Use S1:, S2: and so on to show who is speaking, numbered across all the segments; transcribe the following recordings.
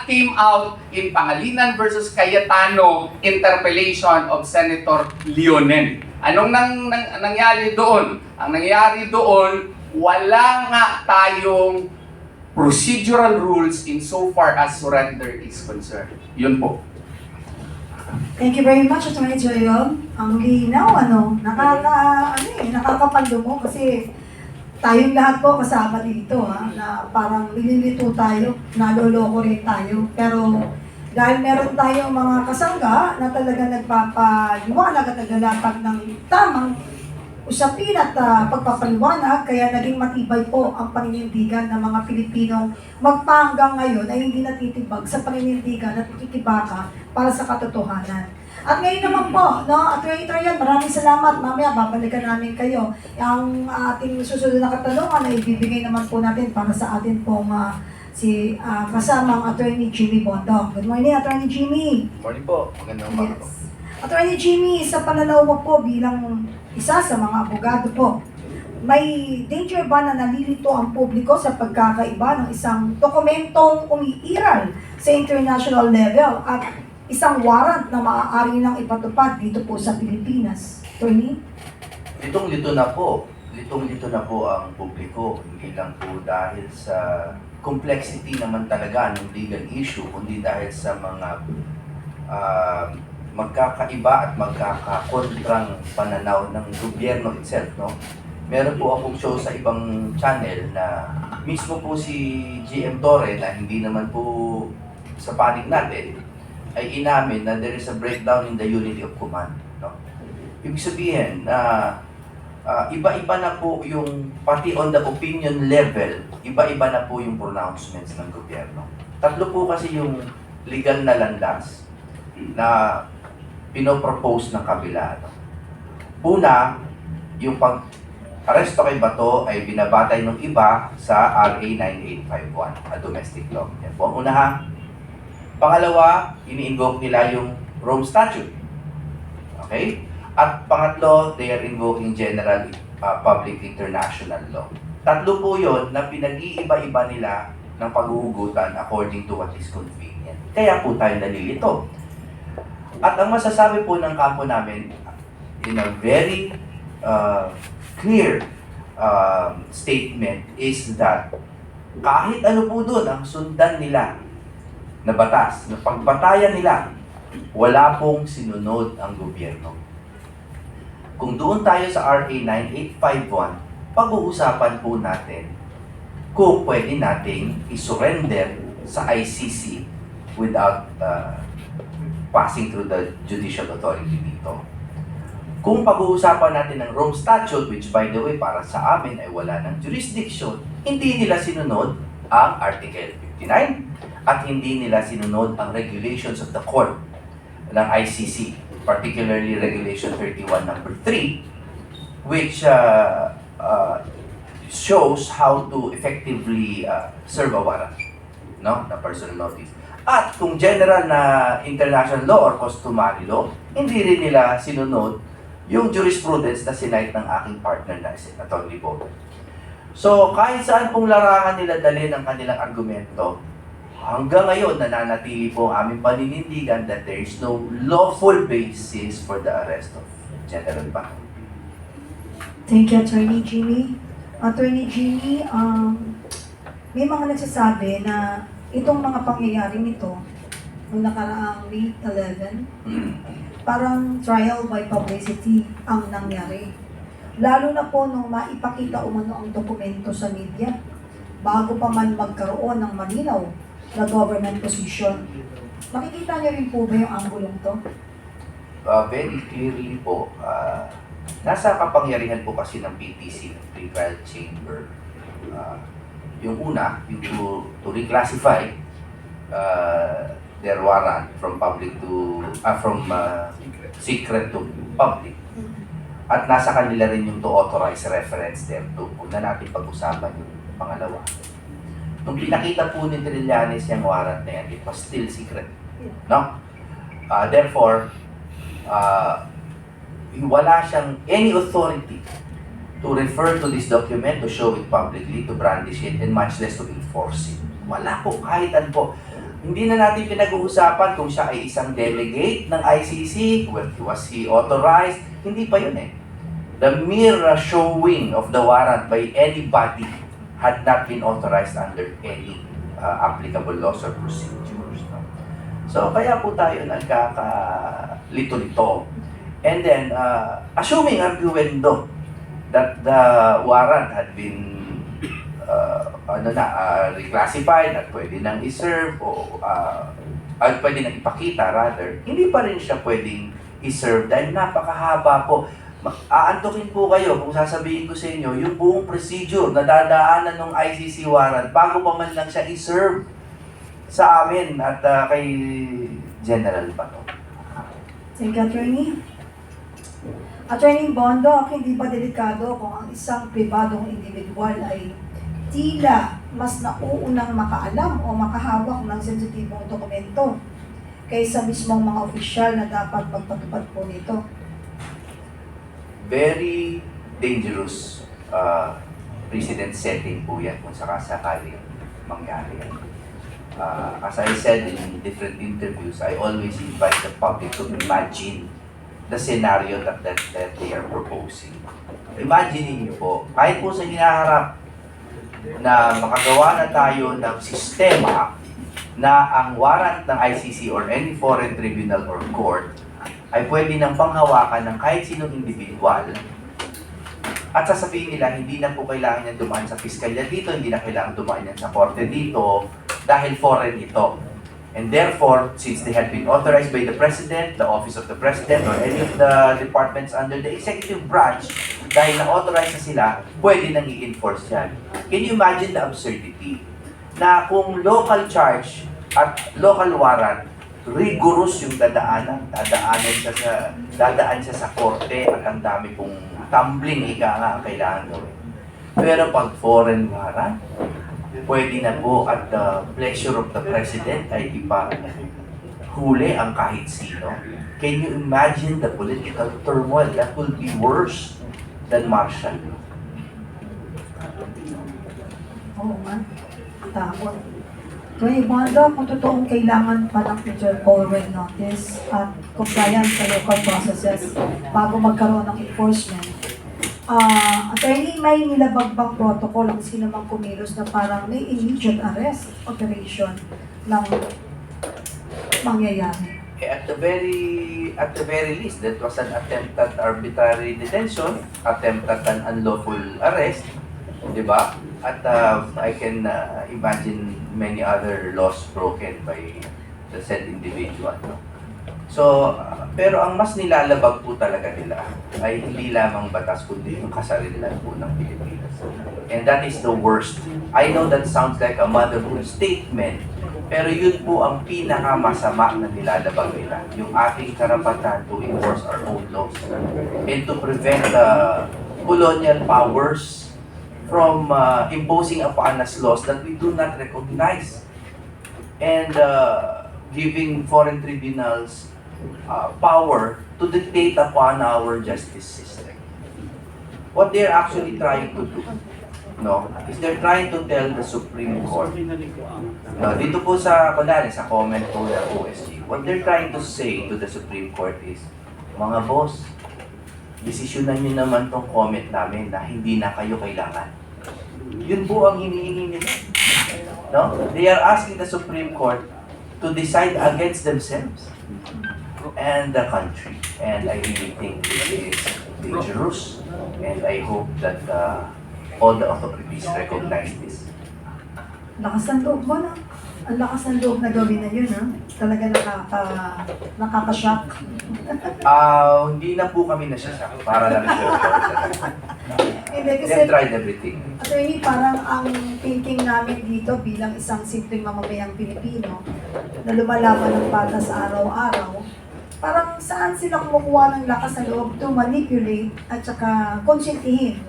S1: came out in Pangilinan versus Cayetano interpellation of Senator Leonen. Anong nangyari doon? Ang nangyari doon, wala nga tayong procedural rules in so far as surrender is concerned. Yun po.
S2: Thank you very much, Atty. Joyon. Ang linaw, nakakapanlumo kasi tayong lahat po kasama dito, na parang nililito tayo, naloloko rin tayo. Pero dahil meron tayong mga kasangga na talaga nagpapaliwanag at naglalatag ng tamang usapin at pagpapaliwanag, kaya naging matibay po ang paninindigan ng mga Pilipinong magpahanggang ngayon ay hindi natitibag sa paninindigan at pakikibaka para sa katotohanan. At ngayon naman po, Atty. Trayan, maraming salamat. Mamaya babalikan namin kayo. Ang ating susunod na katanungan ay ibibigay naman po natin para sa atin pong kasamang Atty. Jimmy Bondoc. Good morning, Atty. Jimmy.
S3: Good morning po. Magandang umaga po.
S2: Atty. Jimmy, sa pananaw mo po bilang isa sa mga abogado po, may danger ba na nalilito ang publiko sa pagkakaiba ng isang dokumentong umiiral sa international level at isang warrant na maaari nang ipatupad dito po sa Pilipinas? Attorney?
S3: Litong-lito na po. Litong-lito na po ang publiko. Hindi lang po dahil sa complexity naman talaga ng legal issue, kundi dahil sa mga magkakaiba at magkakakontrang pananaw ng gobyerno itself, no? Meron po akong show sa ibang channel na mismo po si GM Torre na hindi naman po sa panig natin ay inamin na there is a breakdown in the unity of command, no? Ibig sabihin na iba-iba na po yung, pati on the opinion level, iba-iba na po yung pronouncements ng gobyerno. Tatlo po kasi yung legal na landas na pinopropose ng kabila. Una, yung pag-aresto kay Bato ay binabatay ng iba sa RA 9851, a domestic law. Yan po ang una, ha. Pangalawa, ini-invoke nila yung Rome Statute. Okay? At pangatlo, they are invoking general public international law. Tatlo po yun na pinag-iiba-iba nila ng paghuhugutan according to what is convenient. Kaya po tayo nalilito. At ang masasabi po ng kampo namin, in a very clear statement is that kahit ano po doon ang sundan nila na batas, na pagbatayan nila, wala pong sinunod ang gobyerno. Kung doon tayo sa RA 9851, pag-uusapan po natin kung pwede nating isurrender sa ICC without passing through the judicial authority dito. Kung pag-uusapan natin ng Rome Statute, which by the way, para sa amin ay wala ng jurisdiction, hindi nila sinunod ang Article 59 at hindi nila sinunod ang regulations of the court ng ICC, particularly Regulation 31 number 3, which shows how to effectively serve a warrant, no, na personal notice. At kung general na international law or customary law, hindi rin nila sinunod yung jurisprudence na sinite ng aking partner na si Atty. Boto. So, kahit saan pong larangan nila dalhin ang kanilang argumento, hanggang ngayon nananatili po ang aming paninindigan that there is no lawful basis for the arrest of General Bato.
S2: Thank you, Atty. Jimmy. Atty. Jimmy, may mga nagsasabi na itong mga pangyayari nito, nung nakaraang May 11, parang trial by publicity ang nangyari. Lalo na po nung maipakita umano ang dokumento sa media, bago pa man magkaroon ng malinaw na government position. Makikita niyo rin po ba yung anggulong to?
S3: Very clearly po, nasa kapangyarihan po kasi ng PTC, ng Pre-Trial Chamber. Yung una, yung to reclassify their warrant from public to secret to public. At nasa kanila rin yung to authorize reference thereto. Huwag na natin pag-usapan yung pangalawa. Nung pinakita po ni Trillanes yung warrant na yan, it was still secret. No? Therefore, wala siyang any authority to refer to this document, to show it publicly, to brandish it, and much less to enforce it. Wala po, kahit ano po. Hindi na natin pinag-uusapan kung siya ay isang delegate ng ICC, was he authorized, hindi pa yun eh. The mere showing of the warrant by anybody had not been authorized under any applicable laws or procedures. No? So, kaya po tayo nagkakalito nito. And then, assuming arguendo that the warrant had been reclassified at pwede nang i-serve o at pwede nang ipakita rather, hindi pa rin siya pwedeng i-serve dahil napakahaba po. Aantukin po kayo kung sasabihin ko sa inyo yung buong procedure na dadaanan ng ICC warrant bago pa man lang siya i-serve sa amin at kay General Bato.
S2: Thank you, Attorney. Attorney Bondo, hindi ba delikado kung ang isang pribadong individual ay tila mas nauunang makaalam o makahawak ng sensitibong dokumento kaysa mismong mga opisyal na dapat magpatupad po nito?
S3: Very dangerous precedent setting po yan kung sakasakaling mangyari yan. As I said in different interviews, I always invite the public to imagine the scenario that they are proposing. Imagine niyo po, kahit po sa hinaharap na makagawa na tayo ng sistema na ang warrant ng ICC or any foreign tribunal or court ay pwede nang panghawakan ng kahit sinong individual at sasabihin nila hindi na po kailangan yan dumaan sa piskalya dito, hindi na kailangan dumaan yan sa korte dito dahil foreign ito. And therefore, since they had been authorized by the President, the Office of the President, or any of the departments under the executive branch, dahil na-authorize na sila, pwede nang i-enforce yan. Can you imagine the absurdity? Na kung local charge at local warrant, rigorous yung dadaan siya sa korte at ang dami pong tumbling nga ang kailangan gawin. Pero pag foreign warrant, pwede na po at the pleasure of the President ay ipahuli ang kahit sino. Can you imagine the political turmoil? That will be worse than martial law.
S2: Oo nga. Takot. Attorney Bondo, kung totoong kailangan pa ng future forward notice at compliance sa local processes bago magkaroon ng enforcement, attorney, may nilabag bang protocol ang sino mang kumilos na parang may immediate arrest operation ng mangyayari?
S3: At the very least, that was an attempt at arbitrary detention, attempt at an unlawful arrest, di ba? At I can imagine many other laws broken by the said individual. No? So, pero ang mas nilalabag po talaga nila ay hindi lamang batas kundi yung kasarilan po ng Pilipinas. And that is the worst. I know that sounds like a motherhood statement, pero yun po ang pinakamasama na nilalabag nila. Yung ating karapatan to enforce our own laws and to prevent colonial powers from imposing upon us laws that we do not recognize and giving foreign tribunals power to dictate upon our justice system. What they're actually trying to do, no, is they're trying to tell the Supreme Court, no, dito po sa, kunwari, sa comment po ng OSG, what they're trying to say to the Supreme Court is, mga boss, desisyonan nyo naman tong comment namin na hindi na kayo kailangan. Yun po ang hinihingi nila. No? They are asking the Supreme Court to decide against themselves and the country. And I really think this is dangerous. And I hope that all the authorities recognize this.
S2: Lakas ng loob mo, no? Ang lakas ng loob na gawin na yun, ha? Talaga nakaka-shock.
S3: Hindi na po kami nasasyak para lang sure.
S2: Hindi, kasi
S3: They've tried everything.
S2: attorney, parang ang thinking namin dito bilang isang simpleng mamamayang Pilipino na lumalaban ng batas sa araw-araw, parang saan sila kumukuha ng lakas ng loob to manipulate at saka konsintihin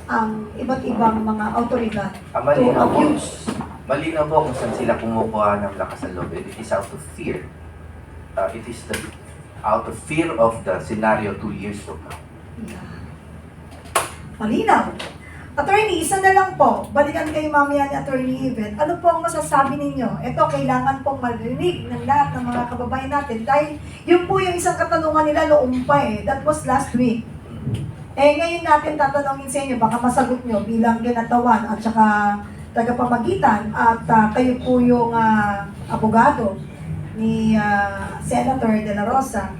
S2: ang iba't ibang mga autoridad to abuse.
S3: Malinaw po kung saan sila kumukuha ng lakas ng loob. It is out of fear. It is out of fear of the scenario 2 years from now.
S2: Yeah. Malinaw. Attorney, isa na lang po. Balikan kayo mamaya ni Attorney Yvette. Ano po ang masasabi ninyo? Ito, kailangan pong marinig ng lahat ng mga kababayan natin. Dahil yun po yung isang katanungan nila noong pa eh. That was last week. Eh, ngayon natin tatanungin sa inyo, baka masagot nyo bilang ginatawan at saka tagapamagitan at kayo po yung abogado ni Senator De La Rosa.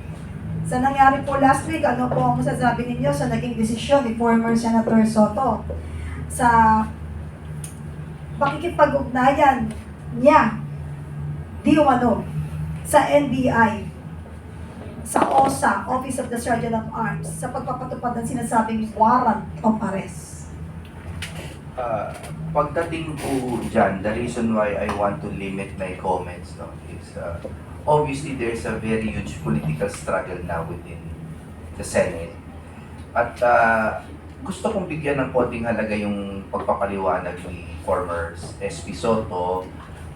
S2: Sa nangyari po last week, ano po ang masasabi ninyo sa naging desisyon ni former Senator Soto sa pakikipag-ugnayan niya di umano sa NBI, sa OSA, Office of the Sergeant of Arms, sa pagpapatupad ng sinasabing warrant of arrest?
S3: Pagdating po dyan, the reason why I want to limit my comments is obviously there's a very huge political struggle now within the Senate. At gusto kong bigyan ng konting halaga yung pagpapaliwanag ni former SP Soto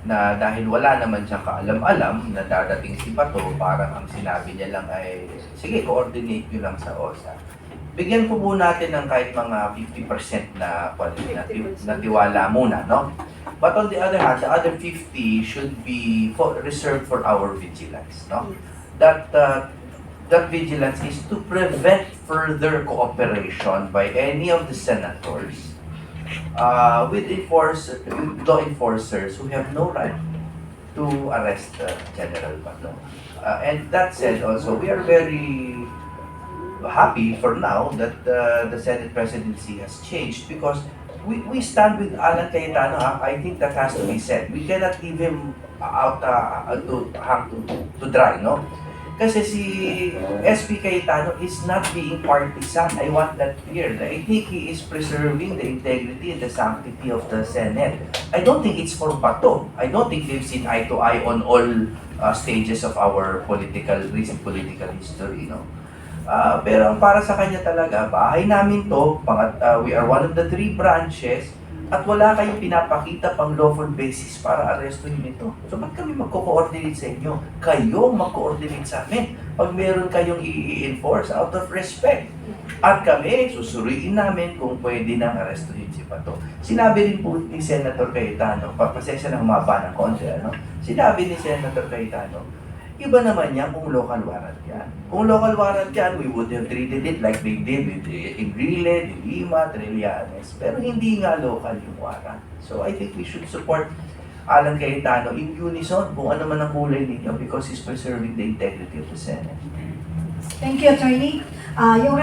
S3: na dahil wala naman siyang kaalam-alam na dadating si Bato, parang ang sinabi niya lang ay, sige, coordinate nyo lang sa OSA. Bigyan po po natin ng kahit mga 50% na tiwala muna, no? But on the other hand, the other 50 should be reserved for our vigilance, no? That vigilance is to prevent further cooperation by any of the senators with law enforcers who have no right to arrest General Bato. And that said, also, we are very happy for now that the Senate presidency has changed because we stand with Alan Cayetano. I think that has to be said. We cannot leave him out to dry, no? Kasi si SP Cayetano is not being partisan. I want that clear. I think he is preserving the integrity and the sanctity of the Senate. I don't think it's for Bato. I don't think they've seen eye to eye on all stages of our recent political history, no? Pero ang para sa kanya talaga, bahay namin to, we are one of the 3 branches, at wala kayong pinapakita pang lawful basis para arestuhin ito. So, ba't kami magko-coordinate sa inyo? Kayong mag-coordinate sa amin pag meron kayong i-enforce out of respect. At kami, susuriin namin kung pwede nang arestuhin si Bato. Sinabi rin po ni Senator Cayetano, pasensya na humaba ng konti, ano? Sinabi ni Senator Cayetano, iba naman yan kung local warrant yan. Kung local warrant yan, we would have treated it like they did with Enrile, De Lima, Trillanes. Pero hindi nga local yung warrant. So I think we should support Alan Cayetano in unison kung ano man ang kulay ninyo because he's preserving the integrity of the Senate.
S2: Thank you, Attorney. Yung